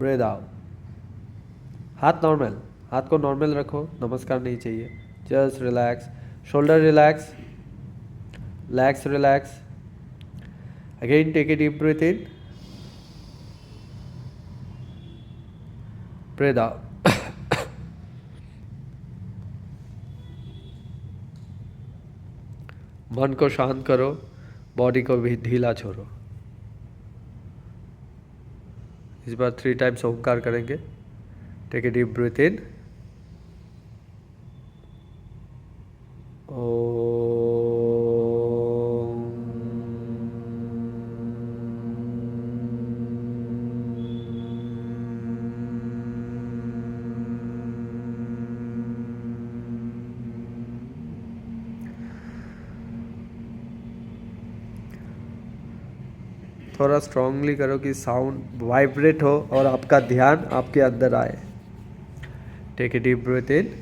Breath out. हाथ normal, हाथ को नॉर्मल रखो, नमस्कार नहीं चाहिए। Just relax, shoulder relax, legs relax. Again take a deep breath in, breathe out. मन को शांत करो, बॉडी को भी ढीला छोड़ो। इस बार 3 टाइम्स ओंकार करेंगे। टेक ए डीप ब्रीथ इन, थोड़ा स्ट्रांगली करो कि साउंड वाइब्रेट हो और आपका ध्यान आपके अंदर आए। Take a deep breath in,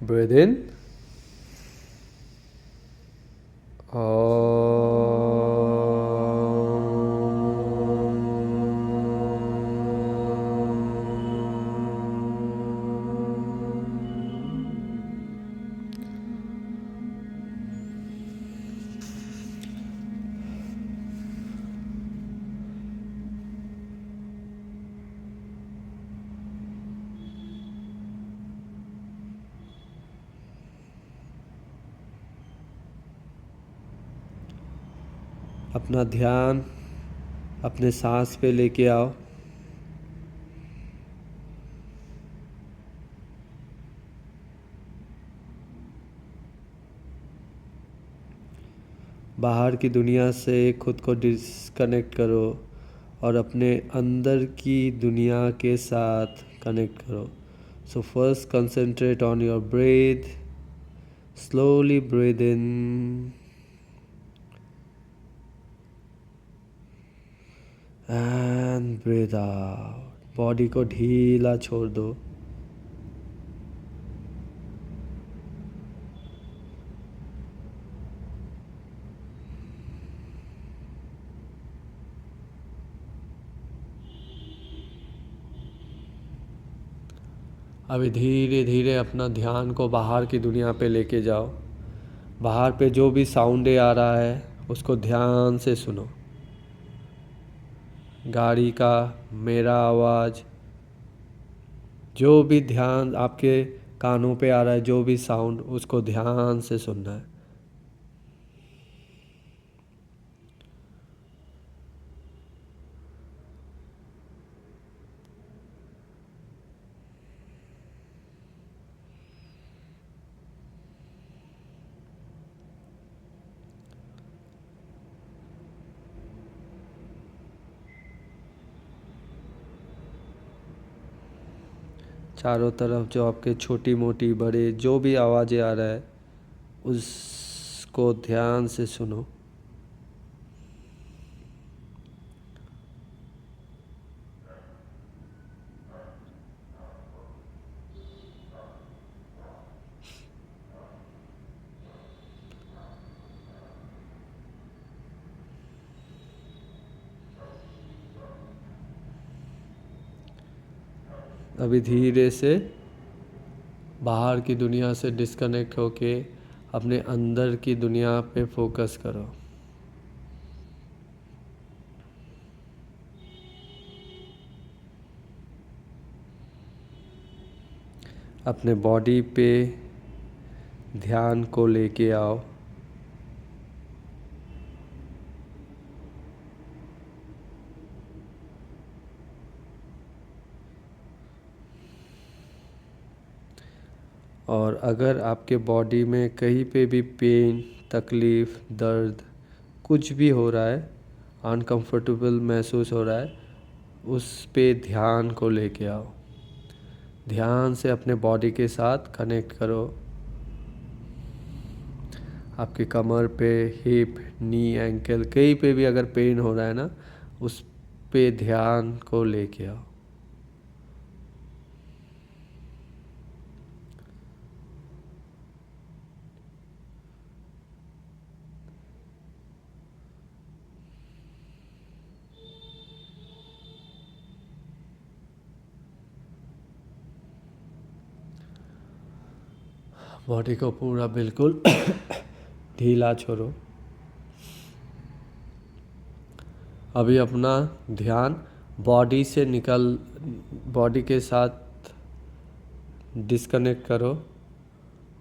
breathe in, अपना ध्यान अपने सांस पे लेके आओ। बाहर की दुनिया से खुद को डिस्कनेक्ट करो और अपने अंदर की दुनिया के साथ कनेक्ट करो। So first concentrate on your breath, slowly breathe in and breathe out. Body को ढीला छोड़ दो। अभी धीरे धीरे अपना ध्यान को बाहर की दुनिया पे लेके जाओ। बाहर पे जो भी साउंडे आ रहा है उसको ध्यान से सुनो। गाड़ी का, मेरा आवाज़, जो भी ध्यान आपके कानों पे आ रहा है, जो भी साउंड, उसको ध्यान से सुनना है। चारों तरफ जो आपके छोटी मोटी बड़े जो भी आवाज़ें आ रहा है उसको ध्यान से सुनो। अभी धीरे से बाहर की दुनिया से डिस्कनेक्ट होके अपने अंदर की दुनिया पे फोकस करो। अपने बॉडी पे ध्यान को लेके आओ। और अगर आपके बॉडी में कहीं पे भी पेन, तकलीफ़, दर्द कुछ भी हो रहा है, अनकंफर्टेबल महसूस हो रहा है, उस पे ध्यान को लेके आओ। ध्यान से अपने बॉडी के साथ कनेक्ट करो। आपके कमर पे, हिप, नी, एंकल, कहीं पे भी अगर पेन हो रहा है ना, उस पे ध्यान को लेके आओ। बॉडी को पूरा बिल्कुल ढीला छोड़ो। अभी अपना ध्यान बॉडी के साथ डिस्कनेक्ट करो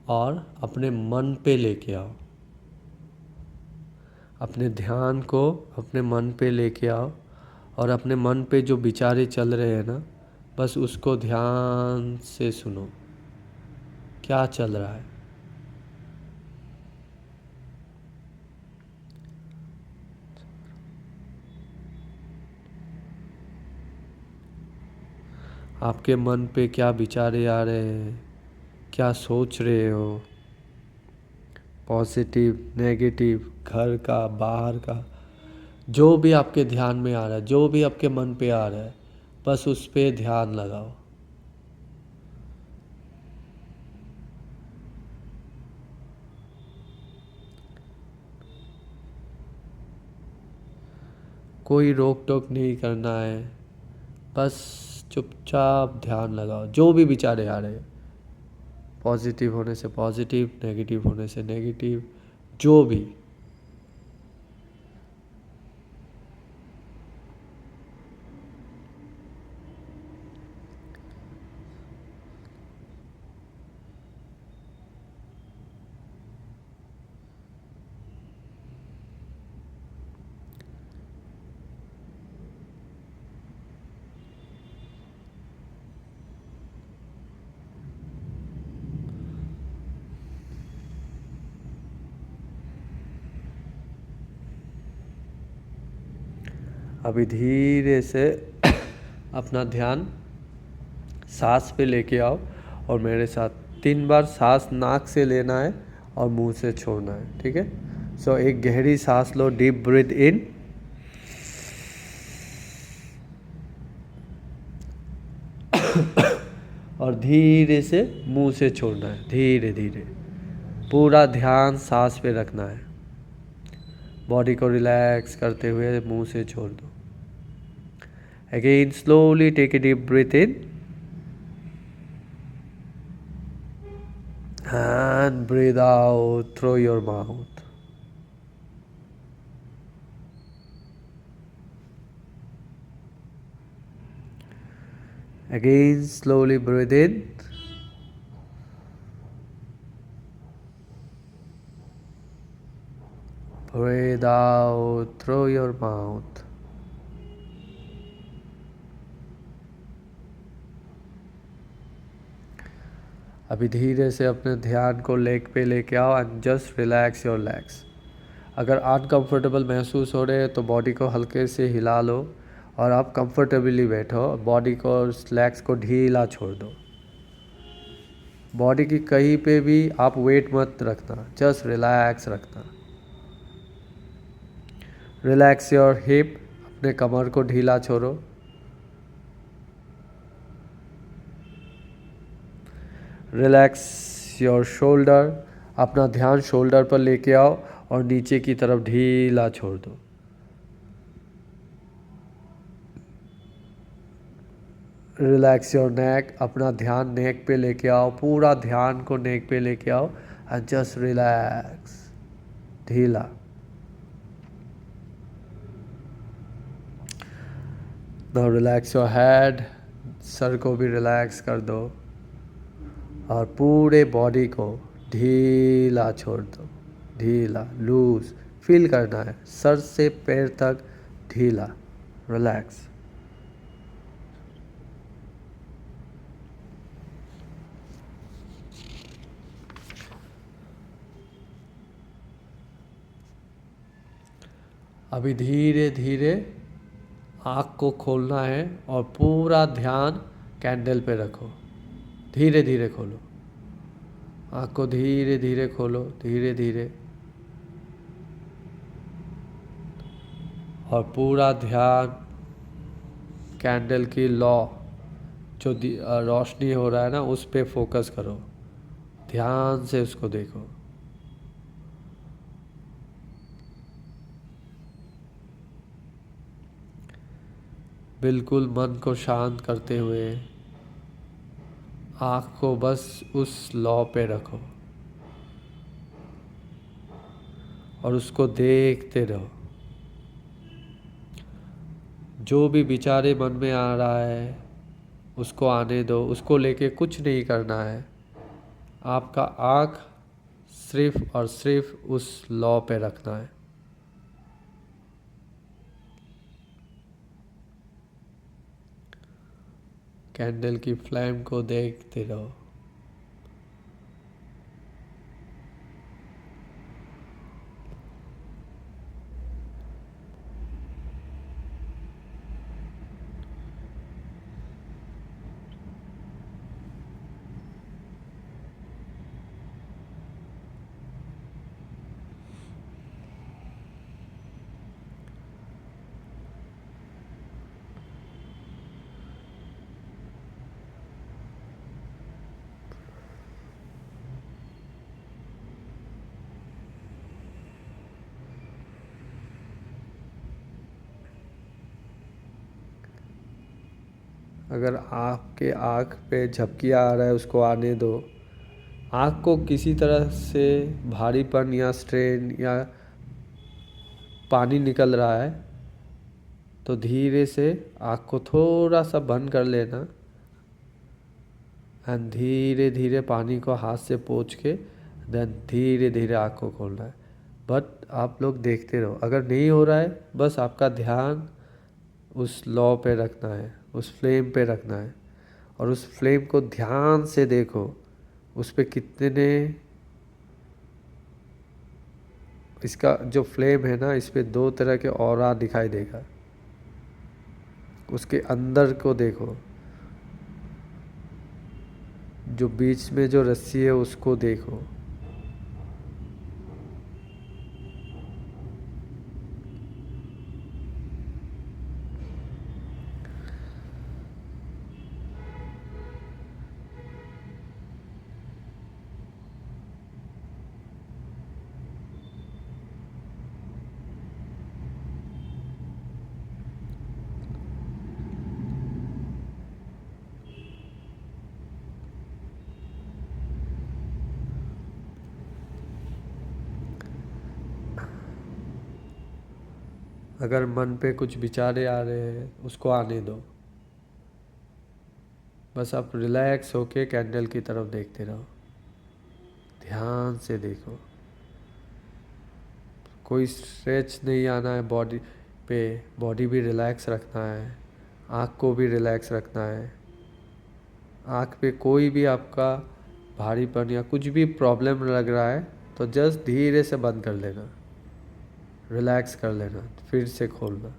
और अपने मन पे लेके आओ। अपने ध्यान को अपने मन पे लेके आओ और अपने मन पे जो विचारें चल रहे हैं ना, बस उसको ध्यान से सुनो, क्या चल रहा है। आपके मन पे क्या विचारें आ रहे हैं, क्या सोच रहे हो, पॉजिटिव, नेगेटिव, घर का, बाहर का, जो भी आपके ध्यान में आ रहा है, जो भी आपके मन पे आ रहा है, बस उस पे ध्यान लगाओ। कोई रोक टोक नहीं करना है, बस चुपचाप ध्यान लगाओ। जो भी विचारे आ रहे हैं, पॉजिटिव होने से पॉजिटिव, नेगेटिव होने से नेगेटिव, जो भी। अभी धीरे से अपना ध्यान सांस पे लेके आओ और मेरे साथ 3 बार सांस नाक से लेना है और मुंह से छोड़ना है, ठीक है। सो एक गहरी सांस लो, डीप ब्रीथ इन, और धीरे से मुंह से छोड़ना है, धीरे धीरे। पूरा ध्यान सांस पे रखना है। बॉडी को रिलैक्स करते हुए मुंह से छोड़ दो। Again slowly take a deep breath in and breathe out through your mouth. Again slowly breathe in breathe out through your mouth. अभी धीरे से अपने ध्यान को लेग पे लेके आओ and just relax your legs. अगर अनकंफर्टेबल महसूस हो रहे हैं तो बॉडी को हल्के से हिला लो और आप कंफर्टेबली बैठो। बॉडी को, लेग्स को ढीला छोड़ दो। बॉडी की कहीं पे भी आप वेट मत रखना, जस्ट रिलैक्स रखना। रिलैक्स योर हिप, अपने कमर को ढीला छोड़ो। रिलैक्स योर शोल्डर, अपना ध्यान शोल्डर पर लेके आओ और नीचे की तरफ ढीला छोड़ दो। रिलैक्स योर नेक, अपना ध्यान नेक पे लेके आओ, पूरा ध्यान को नेक पे लेके आओ एंड जस्ट रिलैक्स, ढीला। Now relax your head, sir को भी रिलैक्स कर दो और पूरे बॉडी को ढीला छोड़ दो। ढीला, लूज फील करना है, सर से पैर तक ढीला, रिलैक्स। अभी धीरे धीरे आँख को खोलना है और पूरा ध्यान कैंडल पे रखो। धीरे धीरे खोलो आँख को, धीरे धीरे खोलो, धीरे धीरे, और पूरा ध्यान कैंडल की लौ जो रोशनी हो रहा है ना, उस पे फोकस करो। ध्यान से उसको देखो। बिल्कुल मन को शांत करते हुए आँख को बस उस लौ पे रखो और उसको देखते रहो। जो भी विचारे मन में आ रहा है उसको आने दो, उसको लेके कुछ नहीं करना है। आपका आँख सिर्फ और सिर्फ उस लौ पे रखना है। कैंडल की फ्लेम को देखते रहो। अगर आपके आँख पे झपकी आ रहा है उसको आने दो। आँख को किसी तरह से भारीपन या स्ट्रेन या पानी निकल रहा है तो धीरे से आँख को थोड़ा सा बंद कर लेना एंड धीरे धीरे पानी को हाथ से पोंछ के देन धीरे धीरे आँख को खोलना है। बट आप लोग देखते रहो, अगर नहीं हो रहा है बस आपका ध्यान उस लौ पे रखना है, उस फ्लेम पे रखना है और उस फ्लेम को ध्यान से देखो। उस पे कितने, इसका जो फ्लेम है ना, इस पे 2 तरह के ऑरा दिखाई देगा। उसके अंदर को देखो, जो बीच में जो रस्सी है उसको देखो। अगर मन पे कुछ विचारे आ रहे हैं उसको आने दो। बस आप रिलैक्स होके कैंडल की तरफ देखते रहो, ध्यान से देखो। कोई स्ट्रेच नहीं आना है बॉडी पे, बॉडी भी रिलैक्स रखना है, आँख को भी रिलैक्स रखना है। आँख पे कोई भी आपका भारीपन या कुछ भी प्रॉब्लम लग रहा है तो जस्ट धीरे से बंद कर लेना, रिलैक्स कर लेना, फिर से खोलना।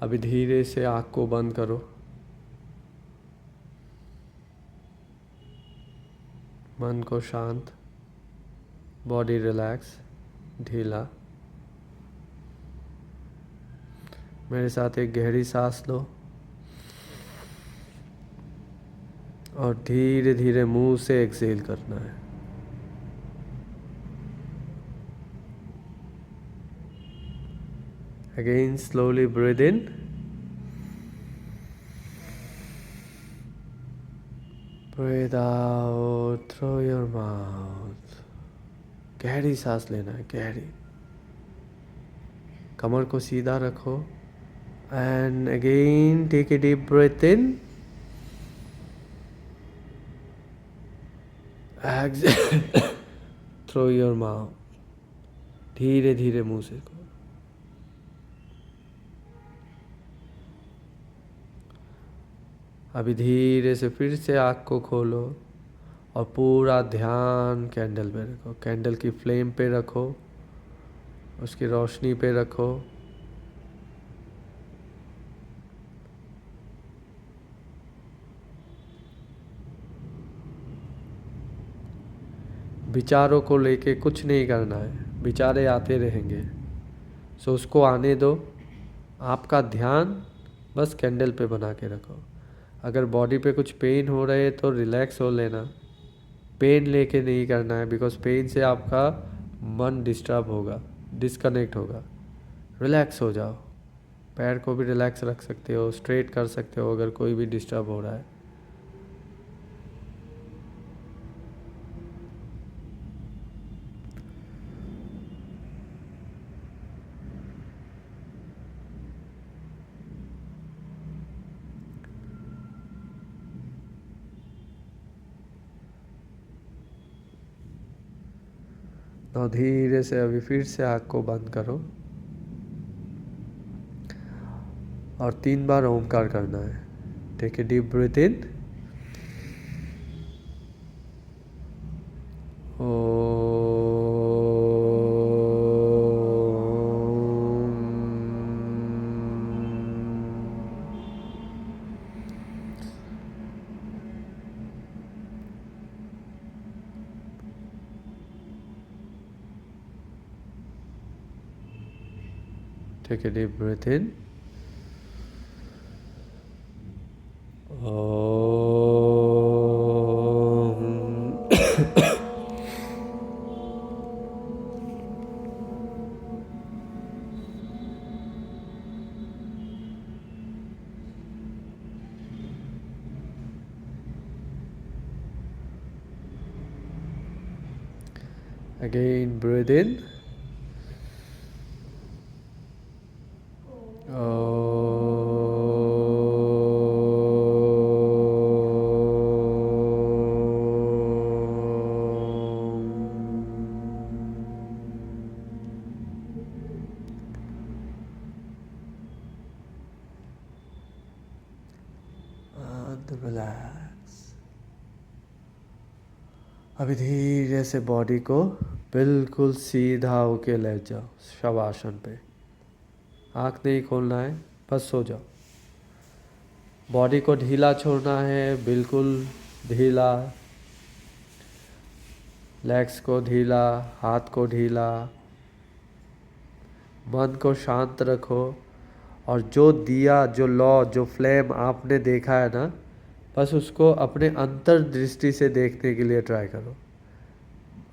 अभी धीरे से आँख को बंद करो, मन को शांत, बॉडी रिलैक्स, ढीला। मेरे साथ एक गहरी सांस लो और धीरे धीरे मुंह से एक्सहेल करना है। Again slowly breathe in, breathe out through your mouth. गहरी सांस लेना है, गहरी। कमर को सीधा रखो and again take a deep breath in, exhale through your mouth. धीरे धीरे मुंह से करो। अभी धीरे से फिर से आँख को खोलो और पूरा ध्यान कैंडल पे रखो। कैंडल की फ्लेम पे रखो, उसकी रोशनी पे रखो। विचारों को लेके कुछ नहीं करना है, विचारे आते रहेंगे, सो उसको आने दो। आपका ध्यान बस कैंडल पे बना के रखो। अगर बॉडी पे कुछ पेन हो रहे है तो रिलैक्स हो लेना, पेन लेके नहीं करना है, बिकॉज पेन से आपका मन डिस्टर्ब होगा, डिस्कनेक्ट होगा। रिलैक्स हो जाओ। पैर को भी रिलैक्स रख सकते हो, स्ट्रेट कर सकते हो अगर कोई भी डिस्टर्ब हो रहा है। तो धीरे से अभी फिर से आँख को बंद करो और 3 बार ओमकार करना है। Take a deep breath in, take a deep breath in. Again, breathe in. Relax. अभी धीरे से बॉडी को बिल्कुल सीधा होके लेट जाओ शवासन पे। आँख नहीं खोलना है, बस सो जाओ। बॉडी को ढीला छोड़ना है, बिल्कुल ढीला। लेग्स को ढीला, हाथ को ढीला। मन को शांत रखो और जो दिया, जो लौ, जो फ्लेम आपने देखा है ना, बस उसको अपने अंतर्दृष्टि से देखने के लिए ट्राई करो।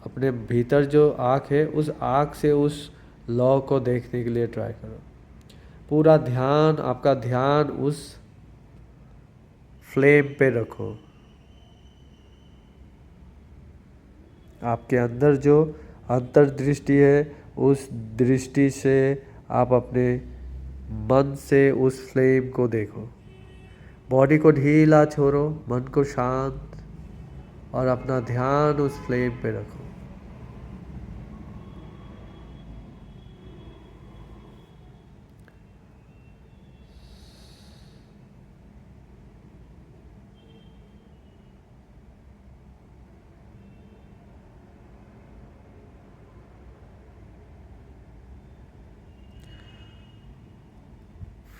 अपने भीतर जो आँख है, उस आँख से उस लौ को देखने के लिए ट्राई करो। पूरा ध्यान, आपका ध्यान उस फ्लेम पे रखो। आपके अंदर जो अंतर्दृष्टि है, उस दृष्टि से आप अपने मन से उस फ्लेम को देखो। बॉडी को ढीला छोड़ो, मन को शांत, और अपना ध्यान उस फ्लेम पे रखो।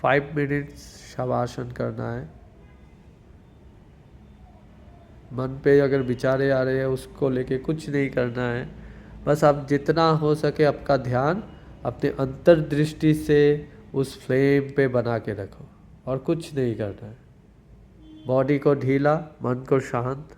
फाइव मिनट्स शवासन करना है। मन पे अगर विचारे आ रहे हैं, उसको लेके कुछ नहीं करना है, बस आप जितना हो सके आपका ध्यान अपने अंतर्दृष्टि से उस फ्लेम पे बना के रखो और कुछ नहीं करना है। बॉडी को ढीला, मन को शांत,